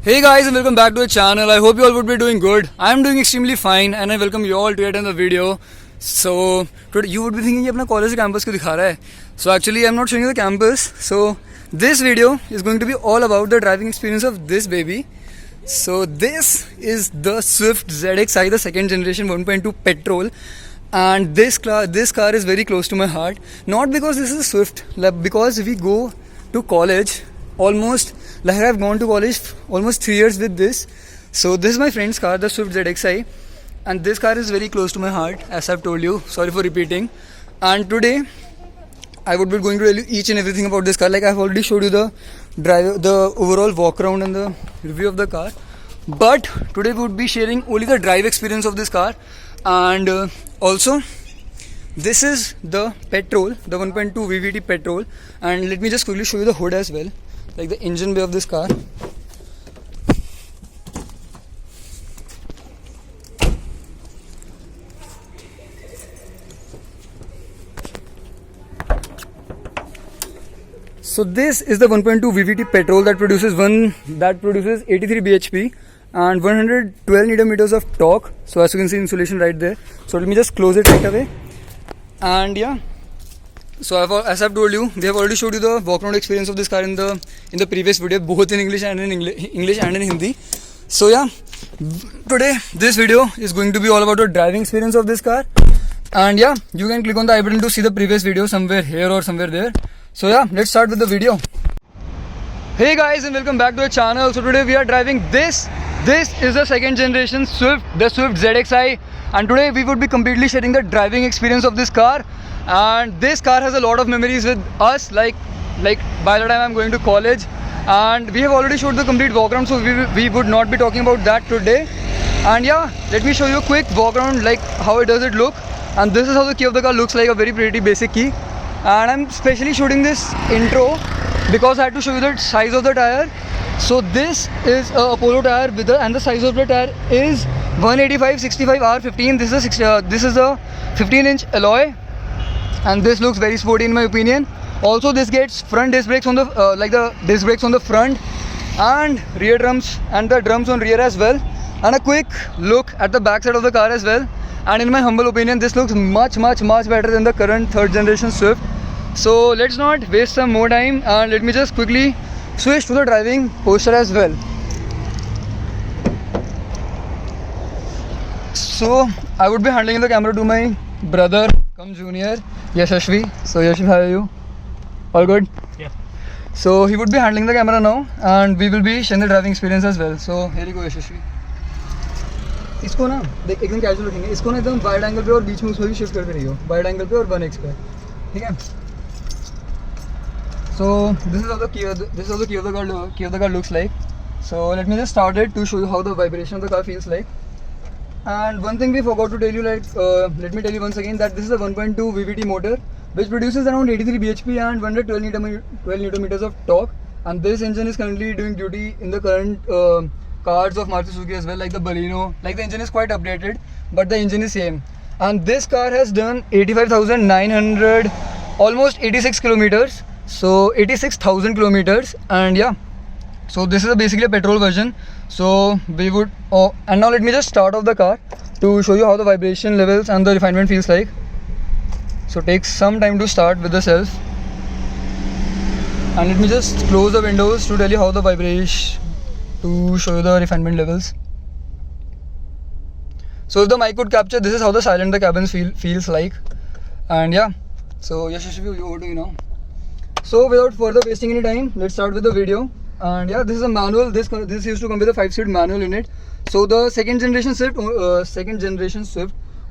Hey guys, and welcome back to the channel. I hope you all would be doing good. I am doing extremely fine and I welcome you all to yet another video. So today you would be thinking ये अपना college campus को दिखा रहा है. So actually I am not showing you the campus. So this video is going to be all about the driving experience of this baby. So this is the Swift ZXi, the second generation 1.2 petrol, and this car is very close to my heart. Not because this is a Swift, like because we go to college almost, like I've gone to college almost 3 years with this. So this is my friend's car, the Swift ZXi, and this car is very close to my heart, as I've told you. Sorry for repeating. And today I would be going to tell you each and everything about this car. Like I've already showed you the overall walk around and the review of the car. But today we would be sharing only the drive experience of this car, and also this is the petrol, the 1.2 VVT petrol. And let me just quickly show you the hood as well, like the engine bay of this car. So this is the 1.2 VVT petrol that produces 83 bhp and 112 Newton meters of torque. So as you can see, insulation right there. So let me just close it right away. And yeah, so as I've told you, we have already showed you the walk around experience of this car in the previous video, both in English and in Hindi. So yeah, today this video is going to be all about the driving experience of this car. And yeah, you can click on the I button to see the previous video somewhere here or somewhere there. So yeah, let's start with the video. Hey guys, and welcome back to the channel. So today we are driving this. This is the second generation Swift, the Swift ZXi, and today we would be completely sharing the driving experience of this car. And this car has a lot of memories with us, like by the time I'm going to college. And we have already showed the complete walk around, so we would not be talking about that today. And yeah, let me show you a quick walk around, like how does it look. And this is how the key of the car looks like, a very pretty basic key. And I'm specially shooting this intro because I had to show you the size of the tire. So this is a Apollo tire and the size of the tire is 185/65 R15. This is a 15-inch alloy, and this looks very sporty in my opinion. Also, this gets front disc brakes on the the disc brakes on the front, and rear drums and the drums on rear as well. And a quick look at the back side of the car as well. And in my humble opinion, this looks much better than the current third generation Swift. So let's not waste some more time, and let me just quickly switch to the driving posture as well. So I would be handing the camera to my brother come junior, Yashashvi. So Yashashvi, how are you? All good? Yeah. So he would be handling the camera now, and we will be sharing the driving experience as well. So here you go, Yashashvi. इसको ना देख एकदम casual रखेंगे, इसको ना एकदम wide angle पे और बीच में उसमें भी शिफ्ट करते रहियो, वाइड एंगल पे और 1x पे, ठीक है. So this is how the key of the car looks like. So let me just start it to show you how the vibration of the car feels like. And one thing we forgot to tell you, let me tell you once again that this is a 1.2 VVT motor which produces around 83 bhp and 112 Newton meters of torque. And this engine is currently doing duty in the current cars of Maruti Suzuki as well, like the Baleno. Like the engine is quite updated, but the engine is same. And this car has done 85,900, almost 86 kilometers. So 86,000 kilometers. And yeah, so this is basically a petrol version. So we would and now let me just start off the car to show you how the vibration levels and the refinement feels like. So it takes some time to start with the self, and let me just close the windows to tell you how the vibration, to show you the refinement levels. So if the mic could capture, this is how the silent the cabin feels like. And yeah, so Yashashvi, over to you now. So without further wasting any time, let's start with the video. And yeah, this is a manual. This used to come with a 5-speed manual in it. So the second generation Swift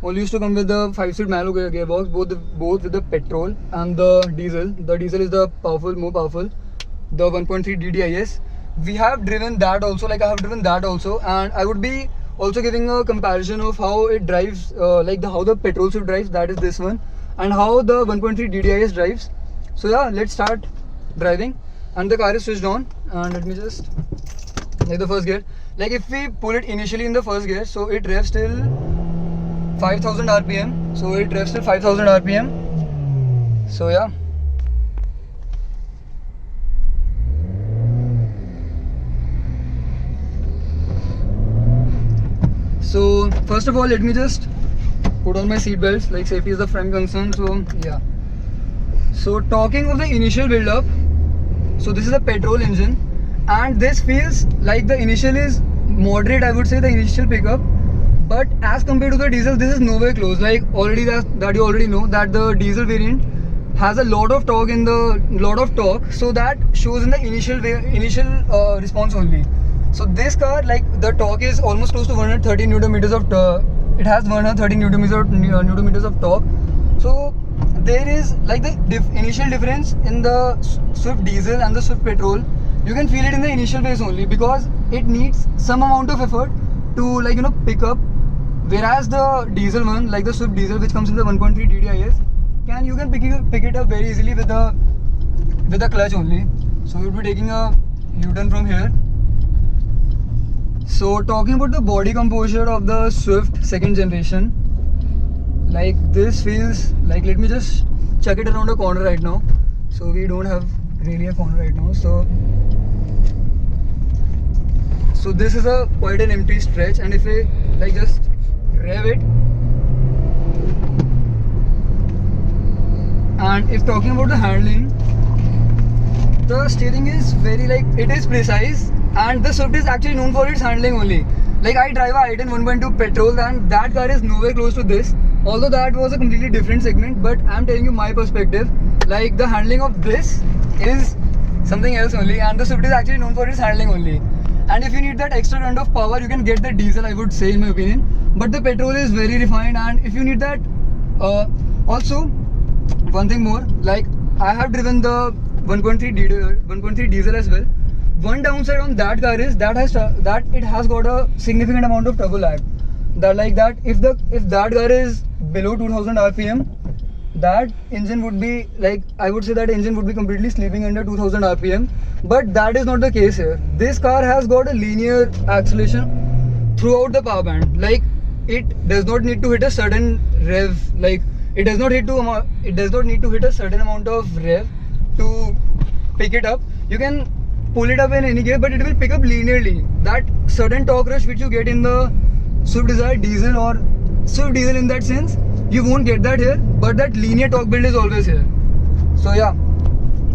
only used to come with the 5-speed manual gearbox, both with the petrol and the diesel. The diesel is the more powerful, the 1.3 DDIS. We have driven that also, like I have driven that also, and I would be also giving a comparison of how it drives, how the petrol Swift drives, that is this one, and how the 1.3 DDIS drives. So yeah, let's start driving. And the car is switched on, and let me just, like the first gear, like if we pull it initially in the first gear, so it revs till 5000 RPM. So it revs till 5000 RPM. So yeah, So first of all, let me just put on my seat belts. Like safety is the prime concern. So yeah. So talking of the initial build-up, so this is a petrol engine, and this feels like the initial is moderate. I would say the initial pickup, but as compared to the diesel, this is nowhere close. Like already that you already know that the diesel variant has a lot of torque so that shows in the initial response only. So this car, like the torque is almost close to 130 newton meters of it has 130 newton meters of torque. So there is like the initial difference in the Swift diesel and the Swift petrol. You can feel it in the initial phase only because it needs some amount of effort to, like, you know, pick up. Whereas the diesel one, like the Swift diesel, which comes in the 1.3 DDIS, you can pick it up very easily with the clutch only. So you'll be taking a U-turn from here. So talking about the body composure of the Swift second generation, like this feels like, let me just chuck it around a corner right now. So we don't have really a corner right now. So this is quite an empty stretch, and if we like just rev it, and if talking about the handling, the steering is very, like, it is precise, and the Swift is actually known for its handling only. Like I drive a i10 1.2 petrol, and that car is nowhere close to this. Although that was a completely different segment, but I'm telling you my perspective. Like the handling of this is something else only, and the Swift is actually known for its handling only. And if you need that extra kind of power, you can get the diesel, I would say, in my opinion. But the petrol is very refined, and if you need that, also one thing more, like I have driven the 1.3 diesel as well. One downside on that car is that it has got a significant amount of turbo lag. If that car is below 2000 RPM, that engine would be, like, I would say that engine would be completely sleeping under 2000 RPM. But that is not the case here. This car has got a linear acceleration throughout the power band. Like it does not need to hit a certain rev. Like it does not need to hit a certain amount of rev to pick it up. You can pull it up in any case, but it will pick up linearly. That sudden torque rush which you get in the Swift Desire diesel or Swift diesel, in that sense, you won't get that here, but that linear torque build is always here. So yeah,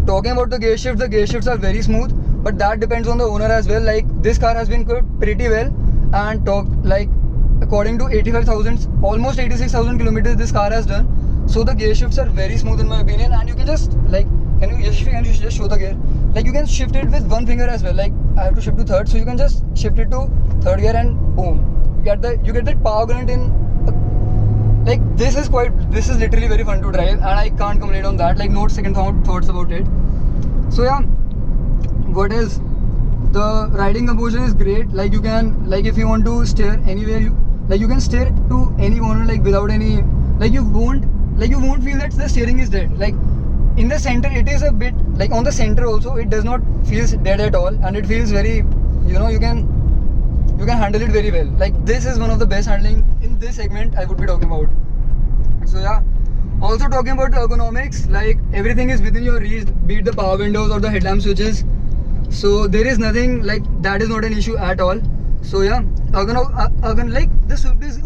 talking about the gear shifts are very smooth, but that depends on the owner as well. Like this car has been equipped pretty well, and like according to 85,000, almost 86,000 kilometers this car has done. So the gear shifts are very smooth in my opinion, and you can just, like, can you just show the gear? Like you can shift it with one finger as well. Like I have to shift to third, so you can just shift it to third gear and boom, you get that power grunt in. Like this is literally very fun to drive, and I can't complain on that. Like no second thoughts about it. So yeah, what else? The riding composure is great. Like you can, like if you want to steer anywhere, you can steer to any corner, like without any, like you won't feel that the steering is dead. Like in the center it is a bit, like on the center also it does not feel dead at all, and it feels very, you can handle it very well. Like this is one of the best handling in this segment I would be talking about. So yeah, also talking about ergonomics, like everything is within your reach, be it the power windows or the headlamp switches. So there is nothing, like that is not an issue at all. So yeah, like the Swift is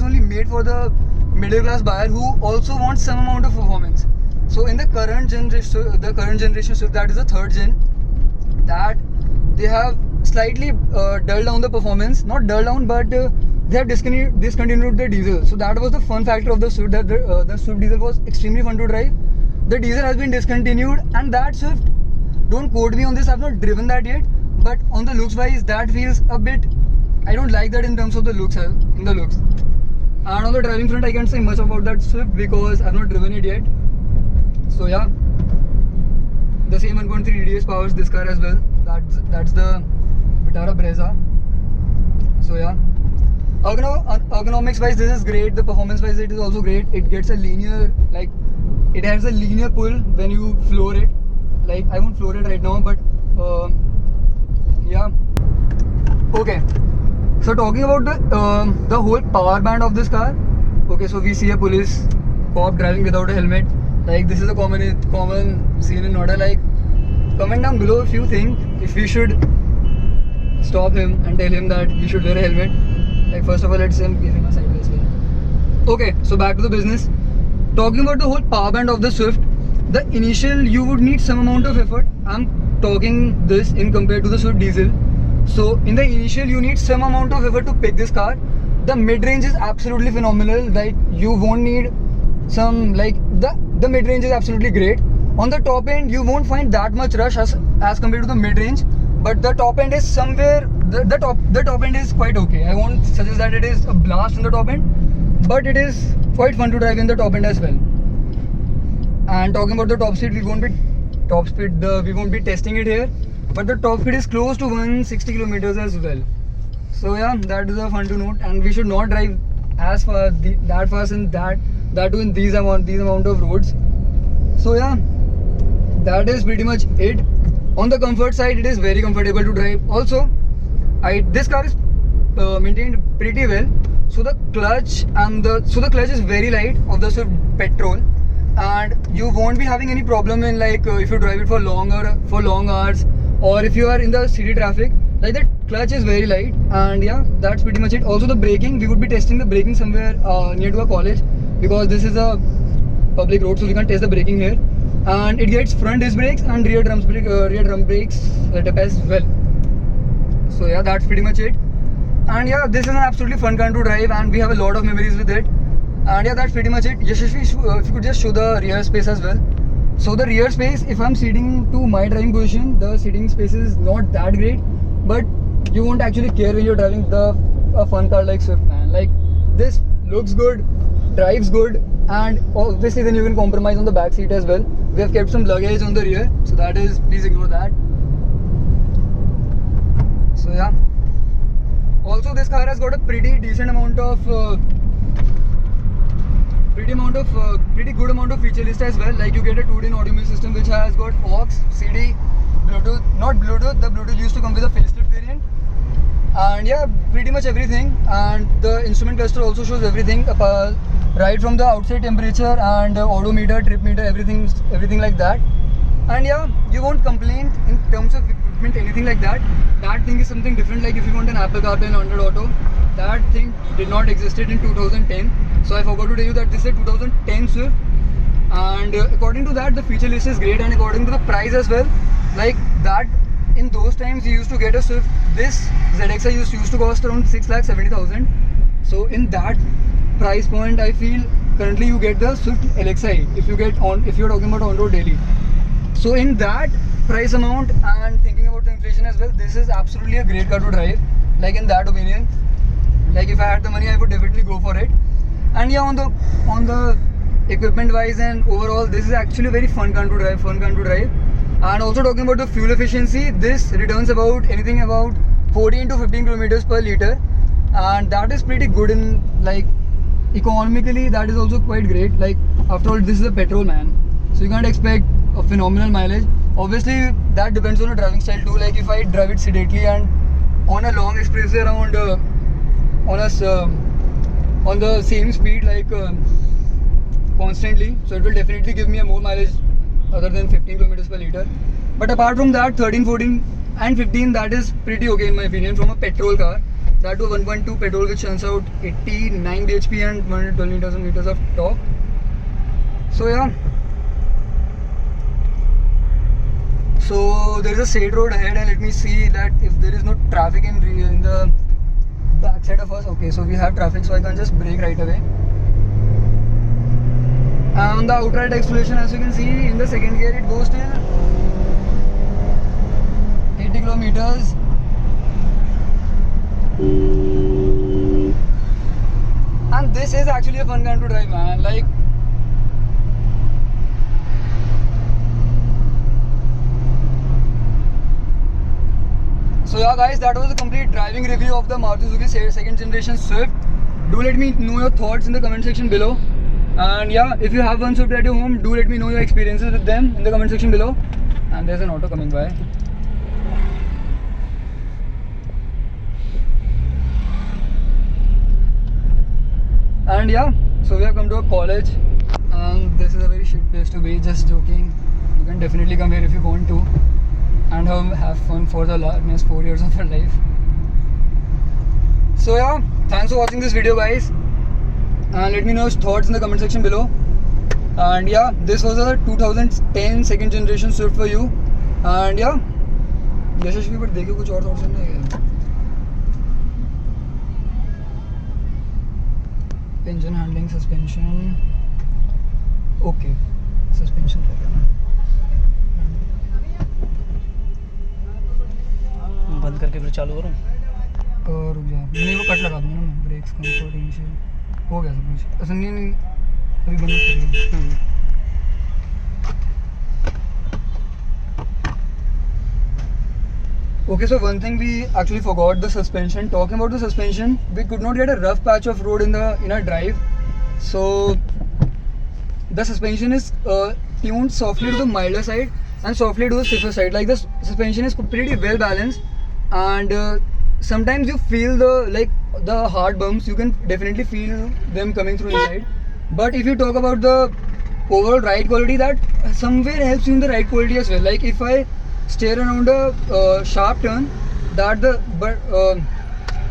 only made for the middle class buyer who also wants some amount of performance. So in the current generation Swift, that is the third gen, that they have slightly dulled down the performance. Not dulled down, but they have discontinued the diesel. So that was the fun factor of the Swift, that the Swift diesel was extremely fun to drive. The diesel has been discontinued, and that Swift, don't quote me on this, I've not driven that yet, but on the looks wise, that feels a bit, I don't like that in terms of the looks. And on the driving front, I can't say much about that Swift because I've not driven it yet. So yeah, the same 1.3 DDS powers this car as well. That's the Vitara Brezza. So yeah, ergonomics wise this is great. The performance wise it is also great. It gets a linear, like it has a linear pull when you floor it. Like I won't floor it right now, but yeah. Okay, so talking about the whole power band of this car. Okay, so we see a police cop driving without a helmet. Like this is a common scene in Noida. Like, comment down below if you think if we should stop him and tell him that he should wear a helmet. Like first of all, let's give him a sideways way. Okay, so back to the business. Talking about the whole power band of the Swift, the initial you would need some amount of effort. I'm talking this in compared to the Swift Diesel. So in the initial you need some amount of effort to pick this car. The mid-range is absolutely phenomenal. Like you won't need some, like the mid-range is absolutely great. On the top end you won't find that much rush as compared to the mid-range, but the top end is somewhere, the top end is quite okay. I won't suggest that it is a blast in the top end, but it is quite fun to drive in the top end as well. And talking about the top speed, we won't be testing it here, but the top speed is close to 160 kilometers as well. So yeah, that is a fun to note, and we should not drive as far that fast in that too in these amount of roads. So yeah, that is pretty much it. On the comfort side, it is very comfortable to drive. Also, this car is maintained pretty well. So the clutch is very light of the Swift petrol, and you won't be having any problem in like if you drive it for long hours, or if you are in the city traffic. Like the clutch is very light, and yeah, that's pretty much it. Also the braking, we would be testing the braking somewhere near to a college, because this is a public road, so we can test the braking here. And it gets front disc brakes and rear drum brakes setup as well. So yeah, that's pretty much it. And yeah, this is an absolutely fun car to drive, and we have a lot of memories with it. And yeah, that's pretty much it. Yashasvi, if you could just show the rear space as well. So the rear space, if I'm seating to my driving position, the seating space is not that great, but you won't actually care when you're driving a fun car like Swift, man. Like this looks good, drives good, and obviously then you can compromise on the back seat as well. We have kept some luggage on the rear, so that is, please ignore that. So yeah. Also, this car has got a pretty decent amount of pretty good amount of feature list as well. Like you get a 2-in audio music system which has got aux, CD, Bluetooth, not Bluetooth, the Bluetooth used to come with a facelift variant. And yeah, pretty much everything. And the instrument cluster also shows everything, right from the outside temperature and odometer, trip meter, everything like that. And yeah, you won't complain in terms of equipment, anything like that. That thing is something different. Like if you want an Apple CarPlay and Android Auto, that thing did not existed in 2010. So I forgot to tell you that this is a 2010 Swift, and according to that the feature list is great, and according to the price as well, like that in those times you used to get a Swift, this ZXi used to cost around 6,70,000. So in that price point, I feel currently you get the Swift LXi if you're talking about on-road daily. So in that price amount, and thinking about the inflation as well, this is absolutely a great car to drive, like in that opinion. Like if I had the money, I would definitely go for it. And yeah, on the equipment wise and overall, this is actually a very fun car to drive. And also talking about the fuel efficiency, this returns about 14 to 15 kilometers per liter, and that is pretty good in, like, economically. That is also quite great. Like after all, this is a petrol, man, so you can't expect a phenomenal mileage. Obviously that depends on your driving style too. Like if I drive it sedately and on a long expressway around on the same speed, like constantly, so it will definitely give me a more mileage other than 15 kilometers per liter. But apart from that, 13, 14 and 15, that is pretty okay in my opinion from a petrol car. That to 1.2 petrol, which turns out 89 bhp and 120 meters of torque. So yeah, so there is a straight road ahead, and let me see that if there is no traffic in the back side of us. Okay, so we have traffic, so I can just brake right away. And on the outright acceleration, as you can see, in the second gear it goes till 80 kilometers. And this is actually a fun car to drive, man. Like, so yeah guys, that was a complete driving review of the Maruti Suzuki second generation Swift. Do let me know your thoughts in the comment section below. And yeah, if you have one Swift at your home, do let me know your experiences with them in the comment section below. And there's an auto coming by. And yeah, so we have come to a college, and this is a very shit place to be. Just joking, you can definitely come here if you want to and have fun for the next 4 years of your life. So yeah, thanks for watching this video, guys, and let me know your thoughts in the comment section below. And yeah, this was a 2010 second generation Swift for you. And yeah, यशस्वी पर देखिए कुछ और option नहीं है. Engine handling, suspension, okay, suspension रहेगा ना. बंद करके फिर चालू करूँ? और रुक जा, नहीं वो कट लगा दूंगा ना मैं. ब्रेक्स, कंफर्ट, इनिशियल हो गया सब कुछ. ऐसा नहीं अभी बंद करिए. Okay, so one thing we actually forgot, the suspension. Talking about the suspension, we could not get a rough patch of road in our drive. So the suspension is tuned softly to the milder side and softly to the stiffer side. Like the suspension is pretty well balanced, and sometimes you feel the hard bumps. You can definitely feel them coming through inside. But if you talk about the overall ride quality, that somewhere helps you in the ride quality as well. Like if I steer around a sharp turn,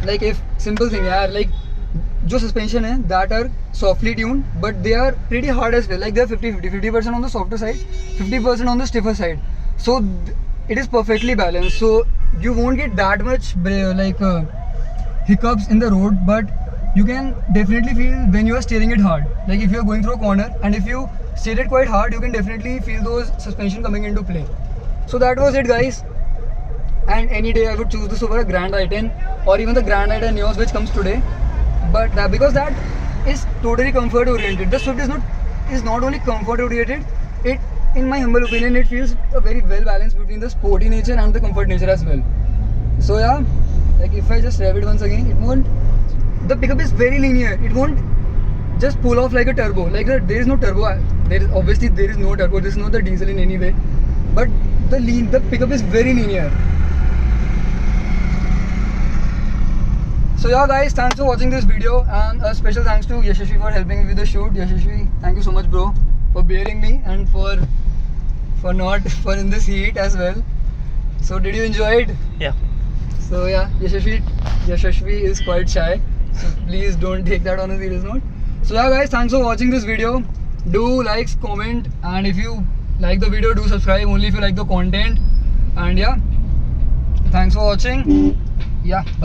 like if simple thing, yeah, like जो suspension है that are softly tuned, but they are pretty hard as well. Like they are 50% on the softer side, 50% on the stiffer side. So it is perfectly balanced. So you won't get that much hiccups in the road, but you can definitely feel when you are steering it hard. Like if you are going through a corner and if you steer it quite hard, you can definitely feel those suspension coming into play. So that was it, guys. And any day I would choose this over a Grand i10 or even the Grand i10 Neos which comes today. But because that is totally comfort oriented. The Swift is not only comfort oriented. It, in my humble opinion, it feels a very well balanced between the sporty nature and the comfort nature as well. So yeah, like if I just rev it once again, it won't. The pickup is very linear. It won't just pull off like a turbo. Like there is no turbo. There is no turbo. This is not the diesel in any way. But the pickup is very linear. So yeah, guys, thanks for watching this video, and a special thanks to Yashasvi for helping me with the shoot. Yashasvi, thank you so much, bro, for bearing me and for in this heat as well. So did you enjoy it? Yeah. So yeah, Yashasvi is quite shy, so please don't take that on a serious note. So yeah, guys, thanks for watching this video. Do like, comment, and if you like the video, do subscribe only if you like the content. And yeah, thanks for watching. Yeah.